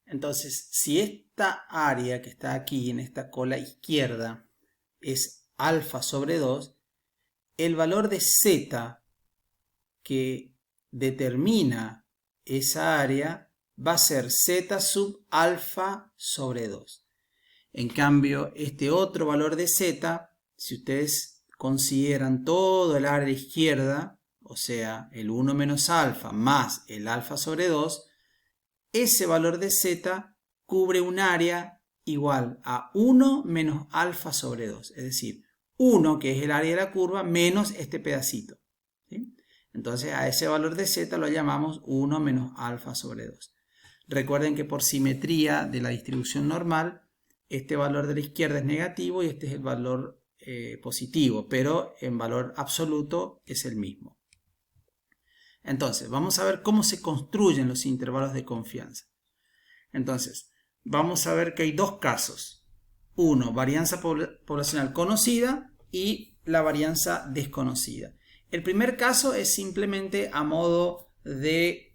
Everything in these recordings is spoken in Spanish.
Entonces, si esta área que está aquí en esta cola izquierda es alfa sobre 2, el valor de z que determina esa área va a ser z sub alfa sobre 2. En cambio, este otro valor de z, si ustedes consideran todo el área izquierda, o sea, el 1 menos alfa más el alfa sobre 2, ese valor de z cubre un área igual a 1 menos alfa sobre 2. Es decir, 1, que es el área de la curva, menos este pedacito. ¿Sí? Entonces a ese valor de z lo llamamos 1 menos alfa sobre 2. Recuerden que por simetría de la distribución normal, este valor de la izquierda es negativo y este es el valor positivo, pero en valor absoluto es el mismo. Entonces, vamos a ver cómo se construyen los intervalos de confianza. Entonces, vamos a ver que hay dos casos. Uno, varianza poblacional conocida y la varianza desconocida. El primer caso es simplemente a modo de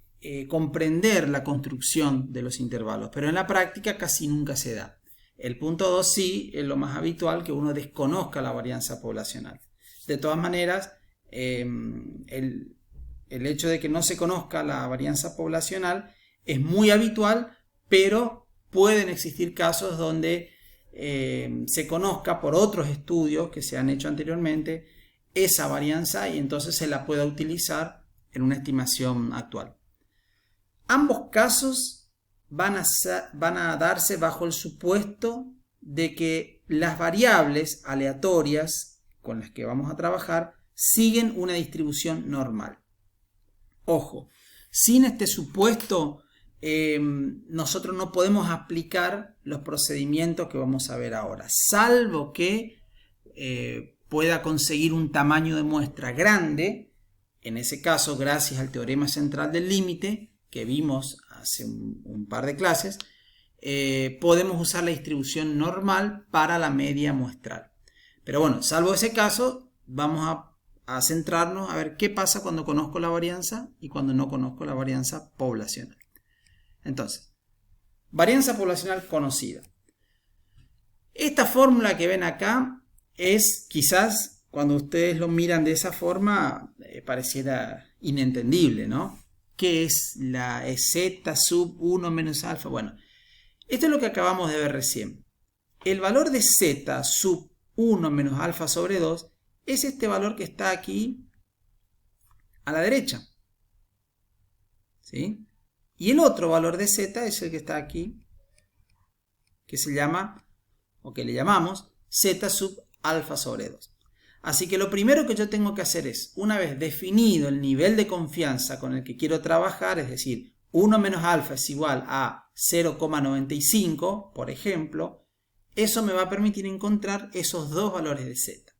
comprender la construcción de los intervalos, pero en la práctica casi nunca se da. El punto 2 sí es lo más habitual, que uno desconozca la varianza poblacional. De todas maneras, el hecho de que no se conozca la varianza poblacional es muy habitual, pero pueden existir casos donde se conozca por otros estudios que se han hecho anteriormente esa varianza y entonces se la pueda utilizar en una estimación actual. Ambos casos van a darse bajo el supuesto de que las variables aleatorias con las que vamos a trabajar siguen una distribución normal. Ojo, sin este supuesto nosotros no podemos aplicar los procedimientos que vamos a ver ahora, salvo que pueda conseguir un tamaño de muestra grande. En ese caso, gracias al teorema central del límite que vimos hace un par de clases, podemos usar la distribución normal para la media muestral. Pero bueno, salvo ese caso, vamos a centrarnos a ver qué pasa cuando conozco la varianza y cuando no conozco la varianza poblacional. Entonces, varianza poblacional conocida. Esta fórmula que ven acá es quizás, cuando ustedes lo miran de esa forma, pareciera inentendible, ¿no? ¿Qué es la z sub 1 menos alfa? Bueno, esto es lo que acabamos de ver recién. El valor de z sub 1 menos alfa sobre 2 es este valor que está aquí a la derecha. ¿Sí? Y el otro valor de z es el que está aquí, que se llama, o que le llamamos, z sub alfa sobre 2. Así que lo primero que yo tengo que hacer es, una vez definido el nivel de confianza con el que quiero trabajar, es decir, 1 menos alfa es igual a 0,95, por ejemplo, eso me va a permitir encontrar esos dos valores de z.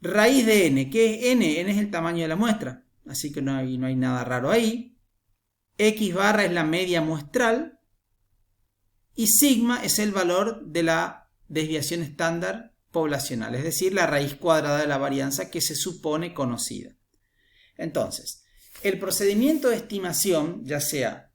Raíz de n, ¿qué es n? N es el tamaño de la muestra, así que no hay nada raro ahí. X barra es la media muestral y sigma es el valor de la desviación estándar poblacional, es decir, la raíz cuadrada de la varianza que se supone conocida. Entonces, el procedimiento de estimación, ya sea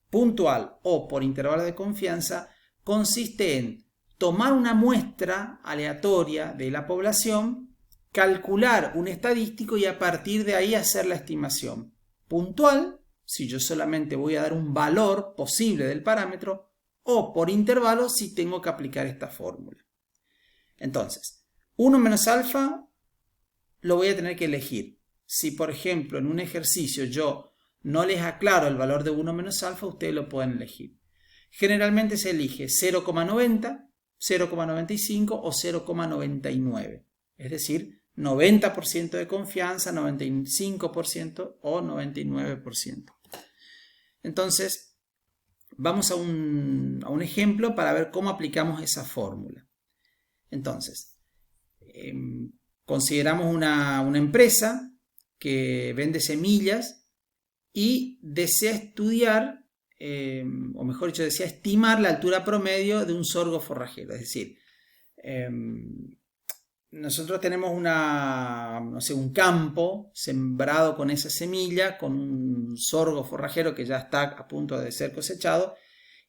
puntual o por intervalo de confianza, consiste en tomar una muestra aleatoria de la población, calcular un estadístico y a partir de ahí hacer la estimación. Puntual, si yo solamente voy a dar un valor posible del parámetro, o por intervalo si tengo que aplicar esta fórmula. Entonces, 1 menos alfa lo voy a tener que elegir. Si, por ejemplo, en un ejercicio yo no les aclaro el valor de 1 menos alfa, ustedes lo pueden elegir. Generalmente se elige 0,90, 0,95 o 0,99. Es decir, 90% de confianza, 95% o 99%. Entonces, vamos a un ejemplo para ver cómo aplicamos esa fórmula. Entonces, consideramos una empresa que vende semillas y desea estudiar, o mejor dicho, desea estimar la altura promedio de un sorgo forrajero. Es decir, nosotros tenemos un campo sembrado con esa semilla, con un sorgo forrajero que ya está a punto de ser cosechado,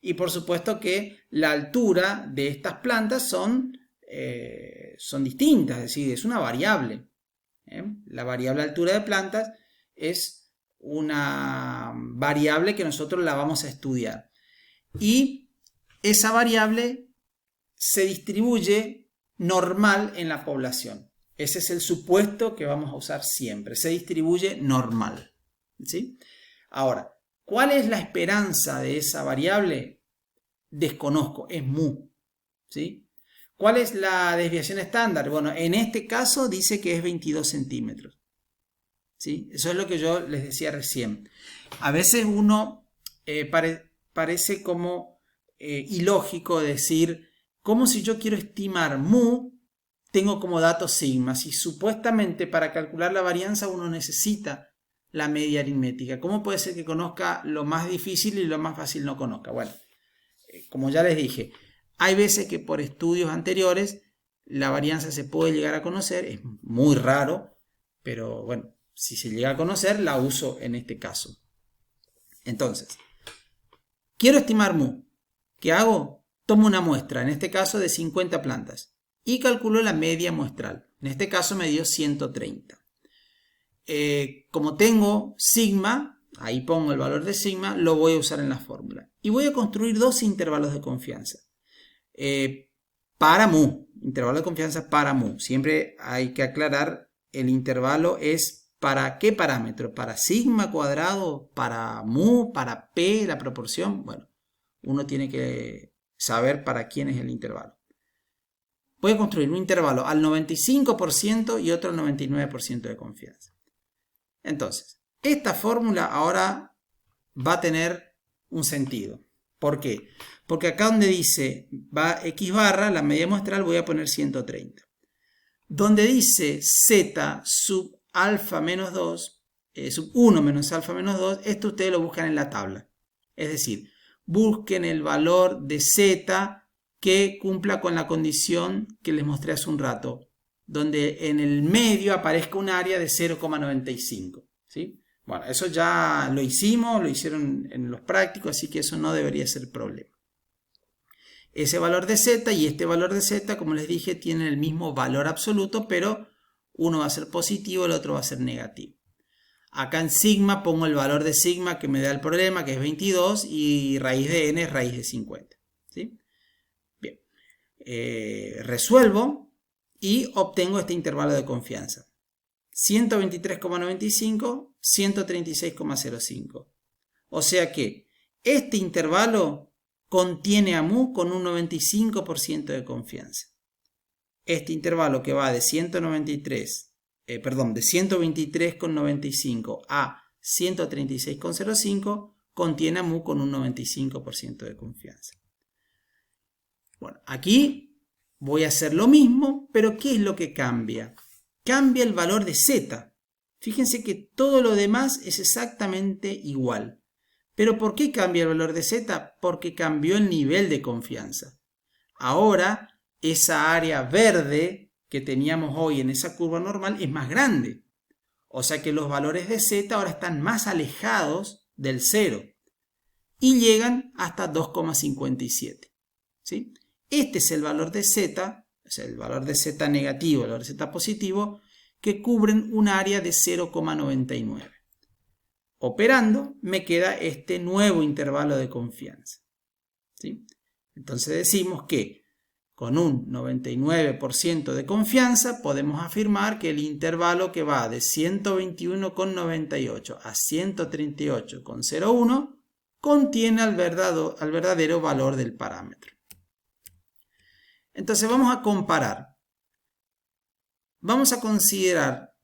y por supuesto que la altura de estas plantas son distintas, es decir, es una variable. La variable altura de plantas es una variable que nosotros la vamos a estudiar. Y esa variable se distribuye normal en la población. Ese es el supuesto que vamos a usar siempre. Se distribuye normal. ¿Sí? Ahora, ¿cuál es la esperanza de esa variable? Desconozco, es mu. ¿Sí? ¿Cuál es la desviación estándar? Bueno, en este caso dice que es 22 centímetros. ¿Sí? Eso es lo que yo les decía recién. A veces uno parece como ilógico decir, como si yo quiero estimar mu, tengo como dato sigma. Si supuestamente para calcular la varianza uno necesita la media aritmética, ¿cómo puede ser que conozca lo más difícil y lo más fácil no conozca? Bueno, como ya les dije, hay veces que por estudios anteriores la varianza se puede llegar a conocer, es muy raro, pero bueno, si se llega a conocer, la uso en este caso. Entonces, quiero estimar mu. ¿Qué hago? Tomo una muestra, en este caso de 50 plantas, y calculo la media muestral. En este caso me dio 130. Como tengo sigma, ahí pongo el valor de sigma, lo voy a usar en la fórmula. Y voy a construir dos intervalos de confianza. Para mu, intervalo de confianza para mu. Siempre hay que aclarar, el intervalo es para qué parámetro, para sigma cuadrado, para mu, para p, la proporción. Bueno, uno tiene que saber para quién es el intervalo. Voy a construir un intervalo al 95% y otro al 99% de confianza. Entonces, esta fórmula ahora va a tener un sentido. ¿Por qué? Porque acá donde dice va x barra, la media muestral, voy a poner 130. Donde dice z sub alfa menos 2, sub 1 menos alfa menos 2, esto ustedes lo buscan en la tabla. Es decir, busquen el valor de z que cumpla con la condición que les mostré hace un rato, donde en el medio aparezca un área de 0,95. ¿Sí? Bueno, eso ya lo hicimos, lo hicieron en los prácticos, así que eso no debería ser problema. Ese valor de z y este valor de z, como les dije, tienen el mismo valor absoluto, pero uno va a ser positivo, el otro va a ser negativo. Acá en sigma pongo el valor de sigma que me da el problema, que es 22, y raíz de n es raíz de 50. ¿Sí? Bien. Resuelvo y obtengo este intervalo de confianza. 123,95, 136,05. O sea que este intervalo contiene a mu con un 95% de confianza. Este intervalo que va de 123,95 a 136,05 contiene a mu con un 95% de confianza. Bueno, aquí voy a hacer lo mismo, pero ¿qué es lo que cambia? Cambia el valor de z. Fíjense que todo lo demás es exactamente igual. ¿Pero por qué cambia el valor de z? Porque cambió el nivel de confianza. Ahora, esa área verde que teníamos hoy en esa curva normal es más grande. O sea que los valores de z ahora están más alejados del 0 y llegan hasta 2,57. ¿Sí? Este es el valor de z, o sea, el valor de z negativo, el valor de z positivo, que cubren un área de 0,99. Operando, me queda este nuevo intervalo de confianza. ¿Sí? Entonces decimos que con un 99% de confianza podemos afirmar que el intervalo que va de 121,98 a 138,01 contiene al verdadero valor del parámetro. Entonces vamos a comparar. Vamos a considerar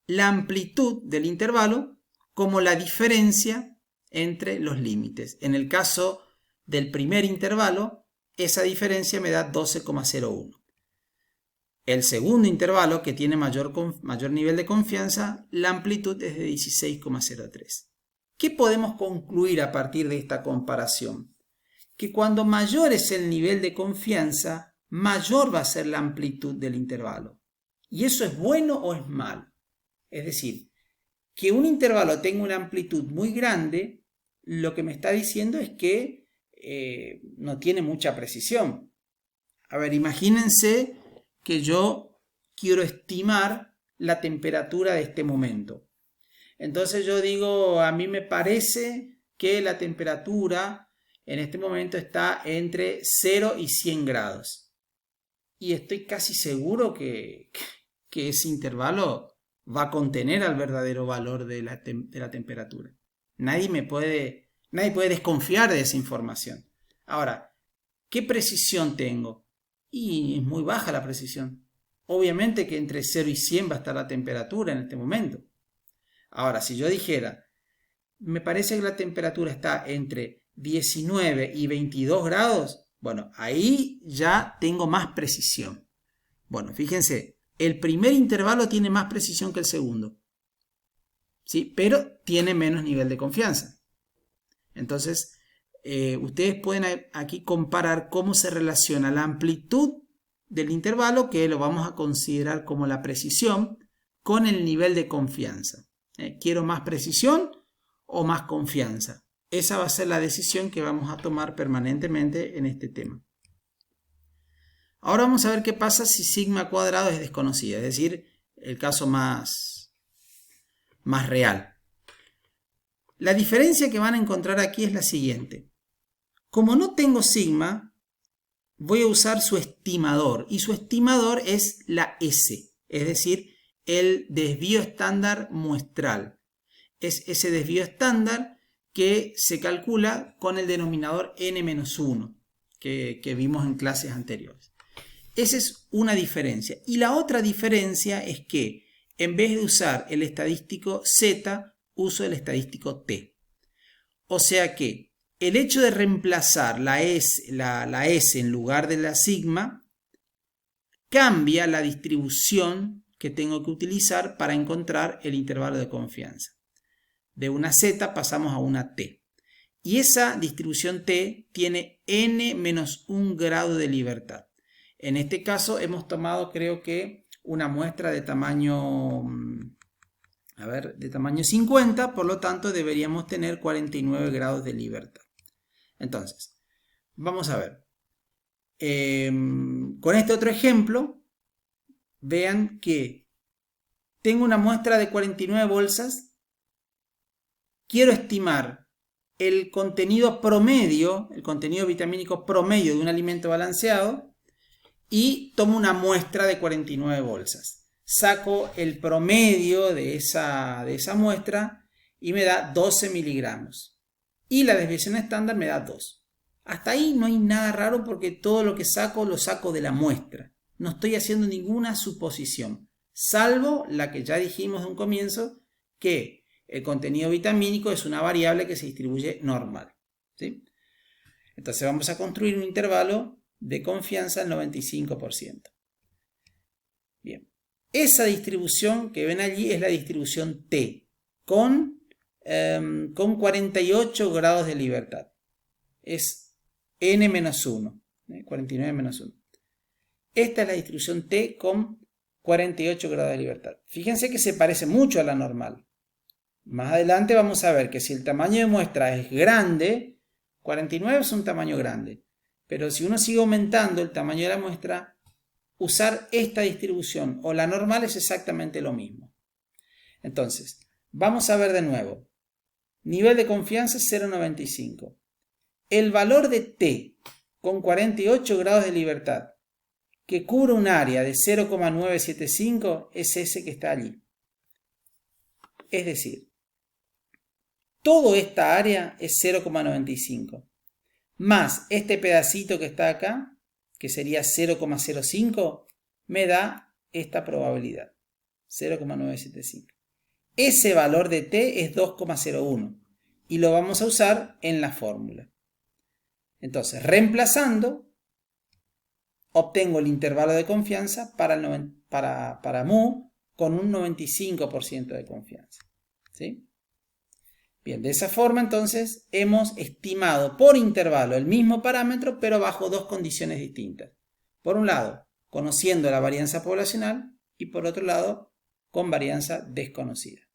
la amplitud del intervalo como la diferencia entre los límites. En el caso del primer intervalo, esa diferencia me da 12,01. El segundo intervalo, que tiene mayor nivel de confianza, la amplitud es de 16,03. ¿Qué podemos concluir a partir de esta comparación? Que cuando mayor es el nivel de confianza, mayor va a ser la amplitud del intervalo. ¿Y eso es bueno o es malo? Es decir, que un intervalo tenga una amplitud muy grande, lo que me está diciendo es que no tiene mucha precisión. A ver, imagínense que yo quiero estimar la temperatura de este momento. Entonces yo digo, a mí me parece que la temperatura en este momento está entre 0 y 100 grados. Y estoy casi seguro que ese intervalo va a contener al verdadero valor de la temperatura. Nadie puede desconfiar de esa información. Ahora, ¿qué precisión tengo? Y es muy baja la precisión. Obviamente que entre 0 y 100 va a estar la temperatura en este momento. Ahora, si yo dijera, me parece que la temperatura está entre 19 y 22 grados, bueno, ahí ya tengo más precisión. Bueno, fíjense, el primer intervalo tiene más precisión que el segundo, ¿sí? Pero tiene menos nivel de confianza. Entonces, ustedes pueden aquí comparar cómo se relaciona la amplitud del intervalo, que lo vamos a considerar como la precisión, con el nivel de confianza. ¿Quiero más precisión o más confianza? Esa va a ser la decisión que vamos a tomar permanentemente en este tema. Ahora vamos a ver qué pasa si sigma cuadrado es desconocida, es decir, el caso más real. La diferencia que van a encontrar aquí es la siguiente. Como no tengo sigma, voy a usar su estimador, y su estimador es la S, es decir, el desvío estándar muestral. Es ese desvío estándar que se calcula con el denominador n-1 que vimos en clases anteriores. Esa es una diferencia. Y la otra diferencia es que en vez de usar el estadístico Z, uso el estadístico T. O sea que el hecho de reemplazar la S en lugar de la sigma cambia la distribución que tengo que utilizar para encontrar el intervalo de confianza. De una Z pasamos a una T. Y esa distribución T tiene n-1 grado de libertad. En este caso hemos tomado, creo que, una muestra de tamaño, de tamaño 50, por lo tanto deberíamos tener 49 grados de libertad. Entonces, vamos a ver. Con este otro ejemplo, vean que tengo una muestra de 49 bolsas. Quiero estimar el contenido promedio, el contenido vitamínico promedio de un alimento balanceado y tomo una muestra de 49 bolsas. Saco el promedio de esa muestra y me da 12 miligramos. Y la desviación estándar me da 2. Hasta ahí no hay nada raro porque todo lo que saco lo saco de la muestra. No estoy haciendo ninguna suposición, salvo la que ya dijimos de un comienzo, que el contenido vitamínico es una variable que se distribuye normal, ¿sí? Entonces vamos a construir un intervalo de confianza al 95%. Bien, esa distribución que ven allí es la distribución T, con 48 grados de libertad. Es n-1, 49 menos 1. Esta es la distribución T con 48 grados de libertad. Fíjense que se parece mucho a la normal. Más adelante vamos a ver que si el tamaño de muestra es grande, 49 es un tamaño grande. Pero si uno sigue aumentando el tamaño de la muestra, usar esta distribución o la normal es exactamente lo mismo. Entonces, vamos a ver de nuevo. Nivel de confianza es 0,95. El valor de T con 48 grados de libertad que cubre un área de 0,975 es ese que está allí. Es decir, toda esta área es 0,95. Más este pedacito que está acá, que sería 0,05, me da esta probabilidad, 0,975. Ese valor de T es 2,01 y lo vamos a usar en la fórmula. Entonces, reemplazando, obtengo el intervalo de confianza para mu con un 95% de confianza, ¿sí? Bien, de esa forma entonces hemos estimado por intervalo el mismo parámetro, pero bajo dos condiciones distintas. Por un lado, conociendo la varianza poblacional y por otro lado, con varianza desconocida.